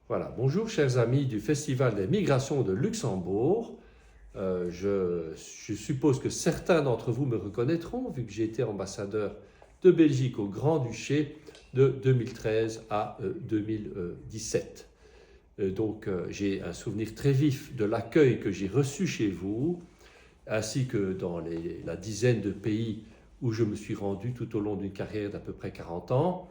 Voilà, bonjour chers amis du Festival des migrations de Luxembourg. Je suppose que certains d'entre vous me reconnaîtront vu que j'ai été ambassadeur de Belgique au Grand-Duché de 2013 à 2017. J'ai un souvenir très vif de l'accueil que j'ai reçu chez vous, ainsi que dans la dizaine de pays où je me suis rendu tout au long d'une carrière d'à peu près 40 ans.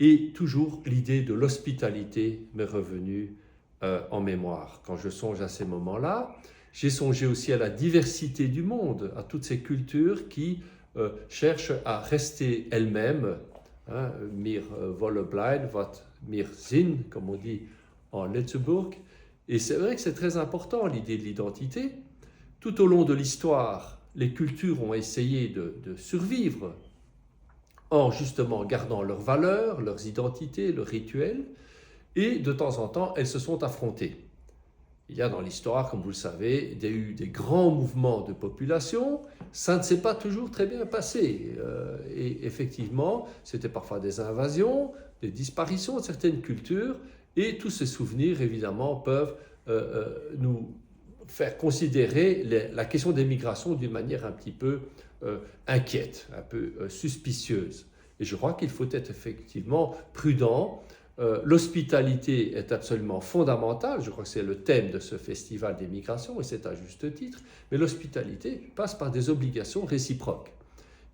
Et toujours l'idée de l'hospitalité m'est revenue en mémoire. Quand je songe à ces moments-là, j'ai songé aussi à la diversité du monde, à toutes ces cultures qui cherchent à rester elles-mêmes. Hein, mir wollen bleiben, wat mir sind, comme on dit en Letzeburg. Et c'est vrai que c'est très important, l'idée de l'identité. Tout au long de l'histoire, les cultures ont essayé de survivre en justement gardant leurs valeurs, leurs identités, leurs rituels, et de temps en temps, elles se sont affrontées. Il y a dans l'histoire, comme vous le savez, eu des grands mouvements de population, ça ne s'est pas toujours très bien passé. Et effectivement, c'était parfois des invasions, des disparitions de certaines cultures, et tous ces souvenirs, évidemment, peuvent nous faire considérer la question des migrations d'une manière un petit peu inquiète, un peu suspicieuse. Et je crois qu'il faut être effectivement prudent. L'hospitalité est absolument fondamentale, je crois que c'est le thème de ce festival des migrations, et c'est à juste titre, mais l'hospitalité passe par des obligations réciproques.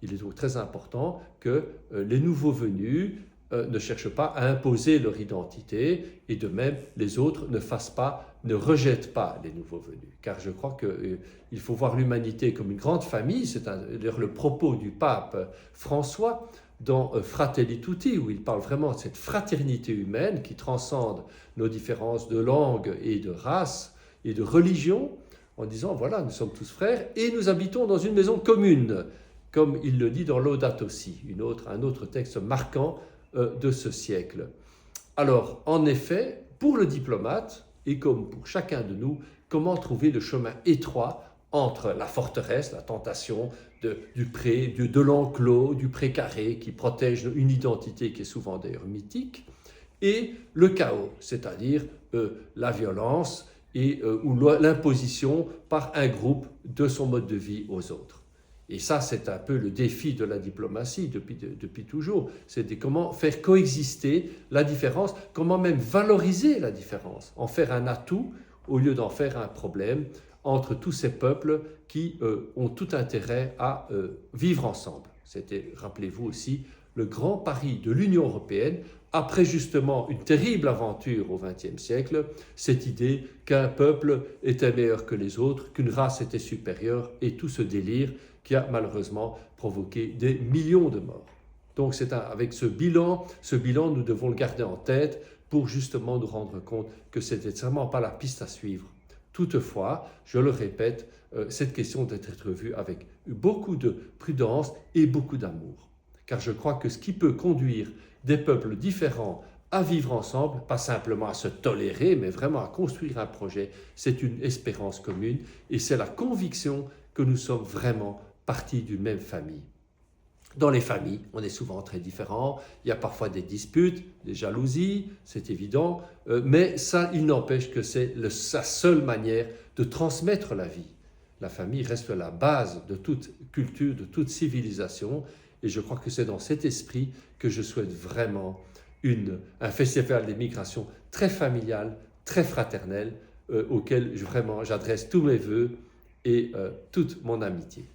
Il est donc très important que les nouveaux venus ne cherchent pas à imposer leur identité, et de même les autres ne rejettent pas les nouveaux venus. Car je crois qu'il faut voir l'humanité comme une grande famille, c'est d'ailleurs le propos du pape François dans Fratelli Tutti, où il parle vraiment de cette fraternité humaine qui transcende nos différences de langue et de race et de religion, en disant voilà, nous sommes tous frères et nous habitons dans une maison commune, comme il le dit dans Laudato Si, un autre texte marquant de ce siècle. Alors, en effet, pour le diplomate, et comme pour chacun de nous, comment trouver le chemin étroit entre la forteresse, la tentation de l'enclos, du précaré qui protège une identité qui est souvent d'ailleurs mythique, et le chaos, c'est-à-dire la violence ou l'imposition par un groupe de son mode de vie aux autres. Et ça, c'est un peu le défi de la diplomatie depuis toujours. C'est comment faire coexister la différence, comment même valoriser la différence, en faire un atout au lieu d'en faire un problème entre tous ces peuples qui ont tout intérêt à vivre ensemble. C'était, rappelez-vous aussi, le grand pari de l'Union européenne, après justement une terrible aventure au XXe siècle, cette idée qu'un peuple était meilleur que les autres, qu'une race était supérieure, et tout ce délire qui a malheureusement provoqué des millions de morts. Donc avec ce bilan, nous devons le garder en tête pour justement nous rendre compte que ce n'était certainement pas la piste à suivre. Toutefois, je le répète, cette question doit être vue avec beaucoup de prudence et beaucoup d'amour. Car je crois que ce qui peut conduire des peuples différents à vivre ensemble, pas simplement à se tolérer, mais vraiment à construire un projet, c'est une espérance commune et c'est la conviction que nous sommes vraiment partie d'une même famille. Dans les familles, on est souvent très différents, il y a parfois des disputes, des jalousies, c'est évident, mais ça, il n'empêche que c'est sa seule manière de transmettre la vie. La famille reste la base de toute culture, de toute civilisation, et je crois que c'est dans cet esprit que je souhaite vraiment un festival des migrations très familial, très fraternel, auquel vraiment j'adresse tous mes vœux et toute mon amitié.